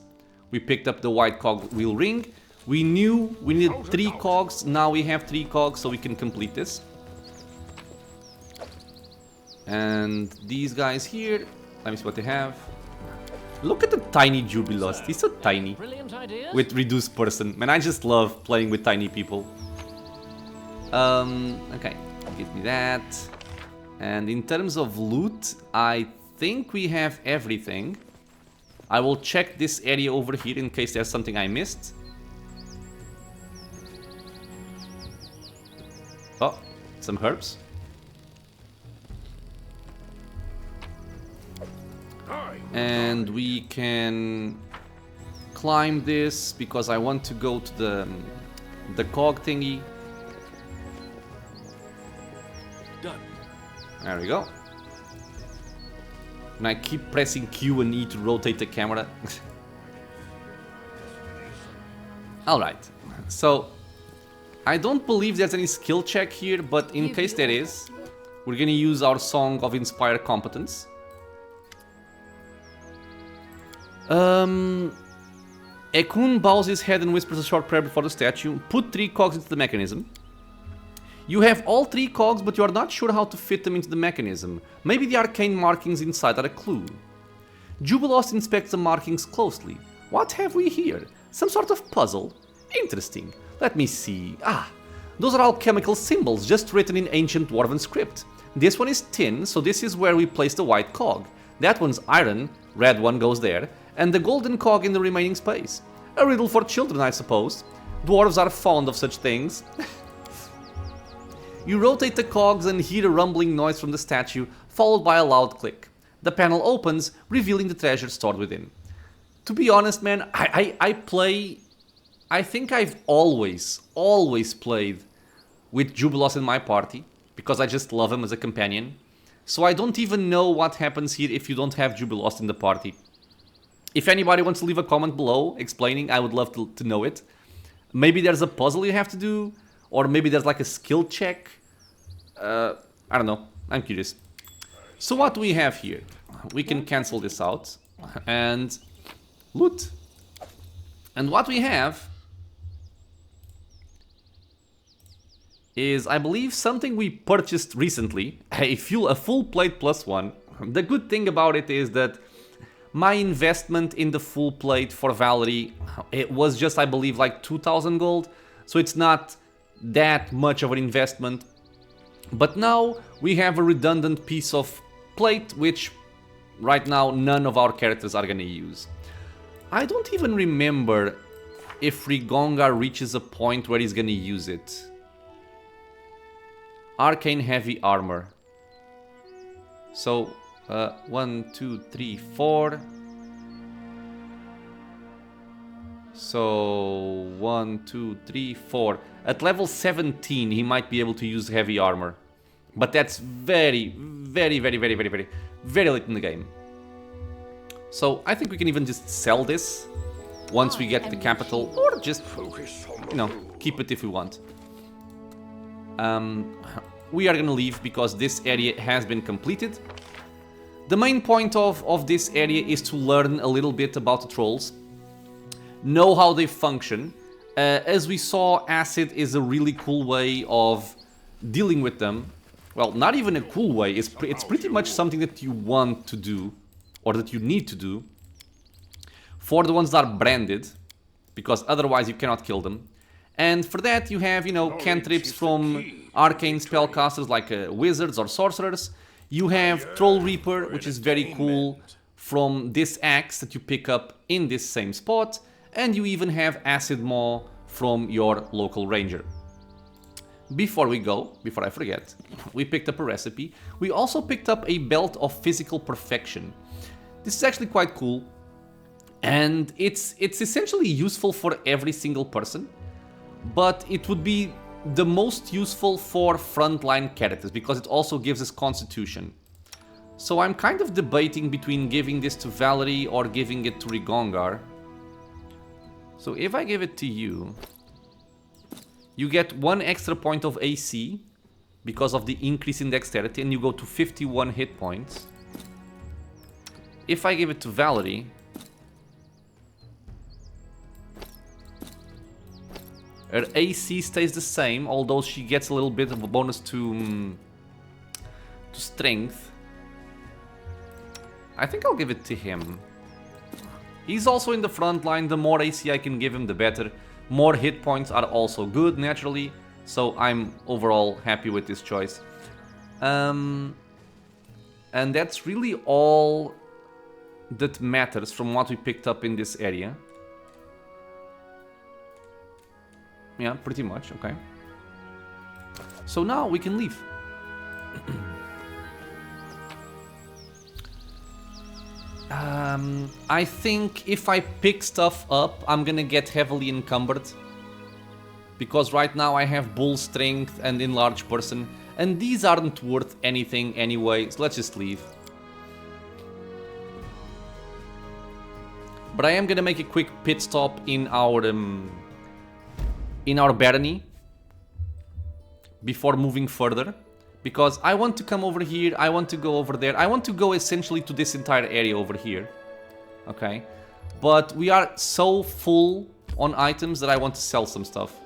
We picked up the white cog wheel ring. We knew we needed 3 cogs, now we have 3 cogs, so we can complete this. And these guys here, let me see what they have. Look at the tiny Jubilos, he's so tiny. Brilliant ideas. With reduced person. Man, I just love playing with tiny people. Okay, give me that. And in terms of loot, I think we have everything. I will check this area over here in case there's something I missed. Oh, some herbs. And we can climb this because I want to go to the cog thingy. Done. There we go. And I keep pressing Q and E to rotate the camera. Alright, so I don't believe there's any skill check here, but in case there is, we're gonna use our Song of Inspire Competence. Ekun bows his head and whispers a short prayer before the statue. Put 3 cogs into the mechanism. You have all 3 cogs, but you are not sure how to fit them into the mechanism. Maybe the arcane markings inside are a clue. Jubilost inspects the markings closely. What have we here? Some sort of puzzle? Interesting. Let me see. Ah, those are alchemical symbols just written in ancient dwarven script. This one is tin, so this is where we place the white cog. That one's iron, red one goes there, and the golden cog in the remaining space. A riddle for children, I suppose. Dwarves are fond of such things. You rotate the cogs and hear a rumbling noise from the statue, followed by a loud click. The panel opens, revealing the treasure stored within. To be honest, man, I think I've always played with Jubilost in my party, because I just love him as a companion. So I don't even know what happens here if you don't have Jubilost in the party. If anybody wants to leave a comment below explaining, I would love to know it. Maybe there's a puzzle you have to do, or maybe there's like a skill check. I don't know, I'm curious. So what do we have here? We can cancel this out and loot. And what we have is, I believe, something we purchased recently, a full plate +1. The good thing about it is that my investment in the full plate for Valerie, it was just, I believe, like 2,000 gold, so it's not that much of an investment. But now we have a redundant piece of plate, which right now none of our characters are gonna use. I don't even remember if Rigongar reaches a point where he's gonna use it. Arcane Heavy Armor. So, 1, 2, 3, 4. So, 1, 2, 3, 4. At level 17, he might be able to use heavy armor. But that's very late in the game. So, I think we can even just sell this once we get the capital, or just, you know, keep it if we want. We are gonna leave because this area has been completed. The main point of this area is to learn a little bit about the trolls, know how they function. As we saw, acid is a really cool way of dealing with them. Well, not even a cool way, it's pretty much something that you want to do, or that you need to do, for the ones that are branded, because otherwise you cannot kill them. And for that you have, you know, cantrips from arcane spellcasters like wizards or sorcerers. You have Troll Reaper, which is very cool, from this axe that you pick up in this same spot. And you even have Acid Maw from your local ranger. Before we go, before I forget, we picked up a recipe. We also picked up a Belt of Physical Perfection. This is actually quite cool. And it's essentially useful for every single person. But it would be the most useful for frontline characters, because it also gives us Constitution. So I'm kind of debating between giving this to Valerie or giving it to Rigongar. So if I give it to you, you get 1 extra point of AC because of the increase in dexterity, and you go to 51 hit points. If I give it to Valerie, her AC stays the same, although she gets a little bit of a bonus to strength. I think I'll give it to him. He's also in the front line. The more AC I can give him, the better. More hit points are also good, naturally. So I'm overall happy with this choice. And that's really all that matters from what we picked up in this area. Yeah, pretty much, okay. So now we can leave. I think if I pick stuff up, I'm gonna get heavily encumbered. Because right now I have Bull Strength and Enlarged Person, and these aren't worth anything anyway, so let's just leave. But I am gonna make a quick pit stop in our barony before moving further, because I want to come over here, I want to go over there, I want to go essentially to this entire area over here. Okay, but we are so full on items that I want to sell some stuff.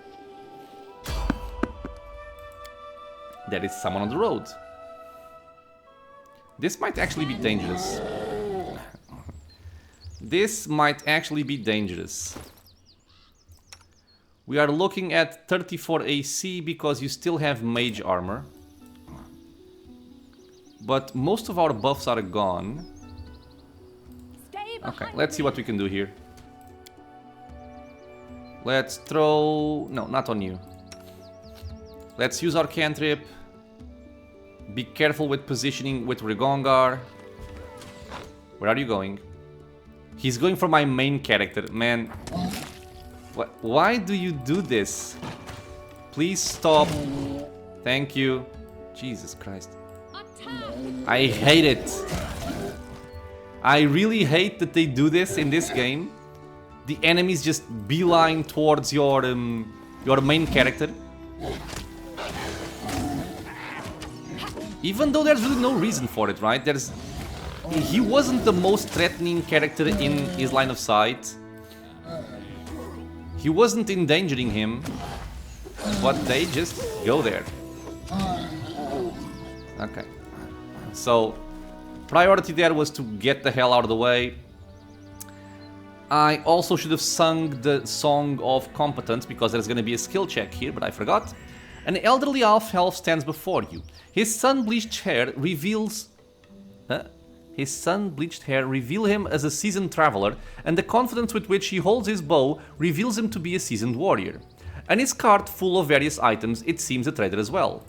There is someone on the road. This might actually be dangerous. This might actually be dangerous. We are looking at 34 AC because you still have mage armor. But most of our buffs are gone. Okay, let's see what we can do here. Let's throw... No, not on you. Let's use our cantrip. Be careful with positioning with Rigongar. Where are you going? He's going for my main character. Man, why do you do this? Please stop. Thank you. Jesus Christ. I hate it. I really hate that they do this in this game. The enemies just beeline towards your main character. Even though there's really no reason for it, right? He wasn't the most threatening character in his line of sight. He wasn't endangering him, but they just go there. Okay. So, priority there was to get the hell out of the way. I also should have sung the Song of Competence, because there's gonna be a skill check here, but I forgot. An elderly elf stands before you. His sun-bleached hair reveals... His sun-bleached hair reveal him as a seasoned traveler, and the confidence with which he holds his bow reveals him to be a seasoned warrior. And his cart full of various items, it seems a trader as well.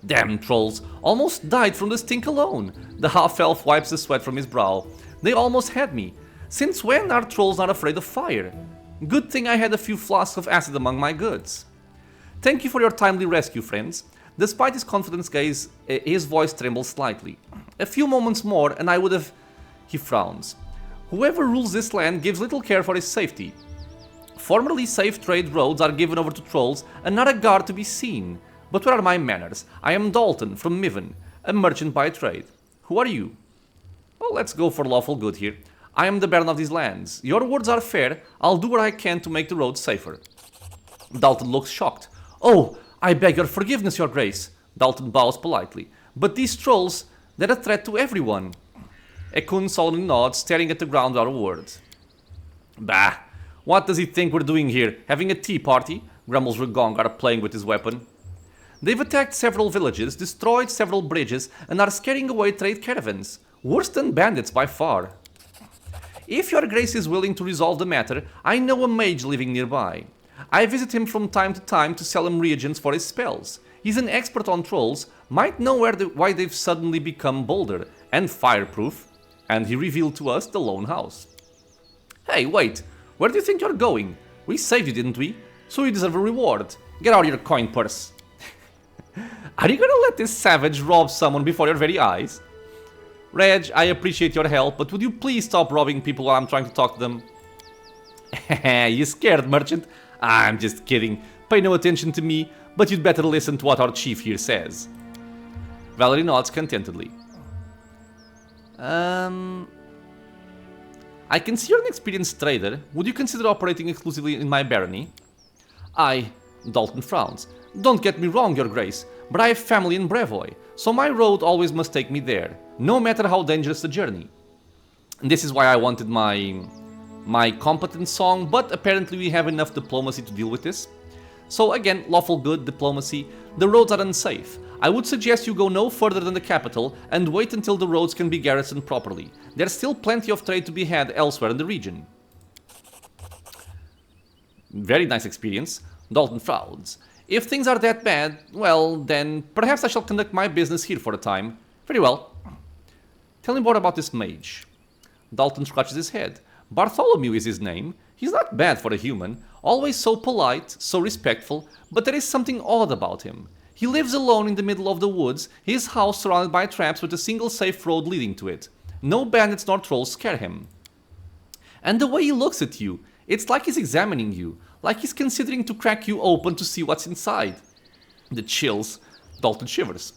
Damn trolls, almost died from the stink alone. The half-elf wipes the sweat from his brow. They almost had me. Since when are trolls not afraid of fire? Good thing I had a few flasks of acid among my goods. Thank you for your timely rescue, friends. Despite his confident gaze, his voice trembles slightly. A few moments more and I would have... He frowns. Whoever rules this land gives little care for his safety. Formerly safe trade roads are given over to trolls and not a guard to be seen. But where are my manners? I am Dalton from Miven, a merchant by trade. Who are you? Well, let's go for lawful good here. I am the Baron of these lands. Your words are fair. I'll do what I can to make the roads safer. Dalton looks shocked. Oh, I beg your forgiveness, your grace. Dalton bows politely. But these trolls, they're a threat to everyone. Ekun solemnly nods, staring at the ground without a word. Bah, what does he think we're doing here? Having a tea party? Grumbles Rigongar, playing with his weapon. They've attacked several villages, destroyed several bridges, and are scaring away trade caravans. Worse than bandits by far. If your grace is willing to resolve the matter, I know a mage living nearby. I visit him from time to time to sell him reagents for his spells. He's an expert on trolls, might know why they've suddenly become bolder and fireproof, and he revealed to us the lone house. Hey, wait, where do you think you're going? We saved you, didn't we? So you deserve a reward. Get out your coin purse. Are you gonna let this savage rob someone before your very eyes? Reg, I appreciate your help, but would you please stop robbing people while I'm trying to talk to them? You scared, merchant? I'm just kidding. Pay no attention to me, but you'd better listen to what our chief here says. Valerie nods contentedly. I can see you're an experienced trader. Would you consider operating exclusively in my barony? Dalton frowns. Don't get me wrong, your grace, but I have family in Brevoy, so my road always must take me there, no matter how dangerous the journey. And this is why I wanted my competent song, but apparently we have enough diplomacy to deal with this. So again, lawful good, diplomacy. The roads are unsafe. I would suggest you go no further than the capital and wait until the roads can be garrisoned properly. There's still plenty of trade to be had elsewhere in the region. Very nice experience. Dalton frowns. If things are that bad, well, then perhaps I shall conduct my business here for a time. Very well. Tell me more about this mage. Dalton scratches his head. Bartholomew is his name. He's not bad for a human. Always so polite, so respectful, but there is something odd about him. He lives alone in the middle of the woods, his house surrounded by traps with a single safe road leading to it. No bandits nor trolls scare him. And the way he looks at you, it's like he's examining you, like he's considering to crack you open to see what's inside. The chills, Dalton shivers.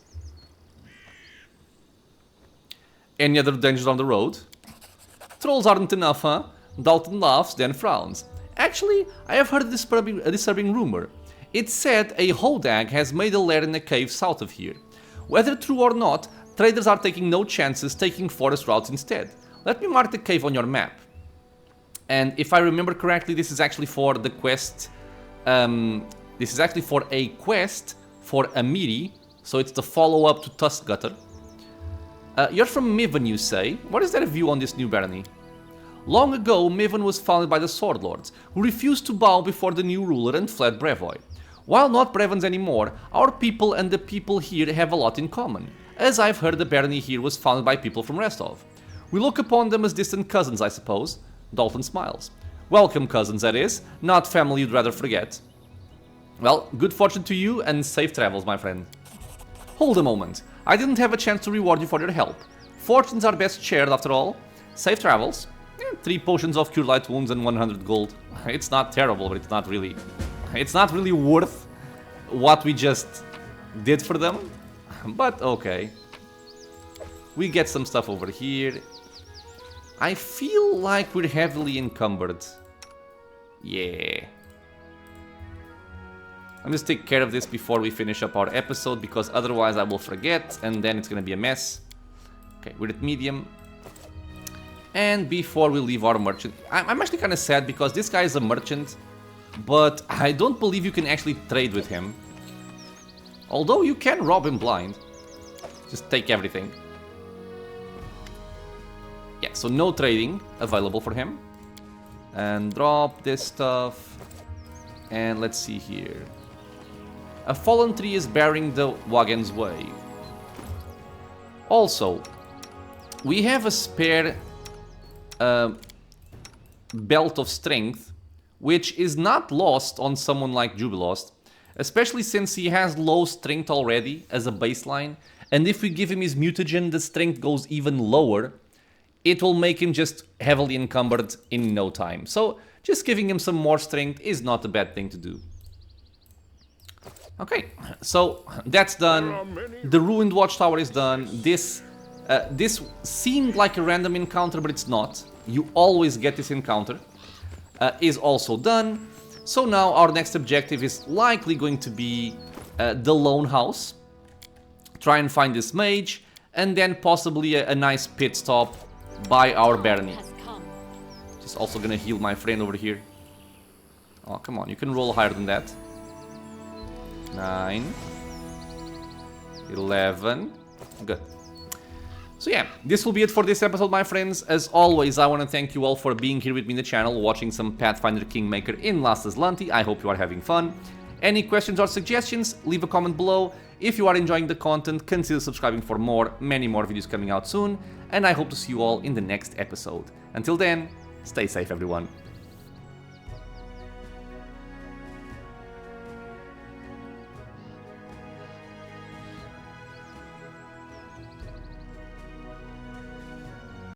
Any other dangers on the road? Trolls aren't enough, huh? Dalton laughs, then frowns. Actually, I have heard a disturbing rumor. It's said a hodag has made a lair in a cave south of here. Whether true or not, traders are taking no chances, taking forest routes instead. Let me mark the cave on your map. And if I remember correctly, this is actually for the quest. This is actually for a quest for Amiri, so it's the follow-up to Tuskgutter. You're from Mivan, you say? What is their view on this new barony? Long ago, Mivan was founded by the Sword Lords, who refused to bow before the new ruler and fled Brevoy. While not Brevans anymore, our people and the people here have a lot in common. As I've heard, the barony here was founded by people from Restov. We look upon them as distant cousins, I suppose. Dalton smiles. Welcome cousins, that is, not family you'd rather forget. Well, good fortune to you and safe travels, my friend. Hold a moment. I didn't have a chance to reward you for your help. Fortunes are best shared, after all. Safe travels. 3 potions of cure light wounds and 100 gold. It's not terrible, but it's not really worth what we just did for them. But okay. We get some stuff over here. I feel like we're heavily encumbered. Yeah. I'm just take care of this before we finish up our episode, because otherwise I will forget and then it's gonna be a mess. Okay, we're at medium. And before we leave our merchant, I'm actually kind of sad because this guy is a merchant, but I don't believe you can actually trade with him. Although you can rob him blind. Just take everything. Yeah, so no trading available for him. And drop this stuff. And let's see here. A fallen tree is bearing the wagon's way. Also, we have a spare belt of strength, which is not lost on someone like Jubilost, especially since he has low strength already as a baseline, and if we give him his mutagen, the strength goes even lower. It will make him just heavily encumbered in no time. So just giving him some more strength is not a bad thing to do. Okay, so that's done. The Ruined Watchtower is done. This seemed like a random encounter, but it's not. You always get this encounter. Is also done. So now our next objective is likely going to be the Lone House. Try and find this mage, and then possibly a nice pit stop by our barony. Just also gonna heal my friend over here. Oh, come on, you can roll higher than that. 9, 11, good. So yeah, this will be it for this episode, my friends. As always, I want to thank you all for being here with me in the channel, watching some Pathfinder Kingmaker in Last Azlanti. I hope you are having fun. Any questions or suggestions, leave a comment below. If you are enjoying the content, consider subscribing for many more videos coming out soon. And I hope to see you all in the next episode. Until then, stay safe, everyone.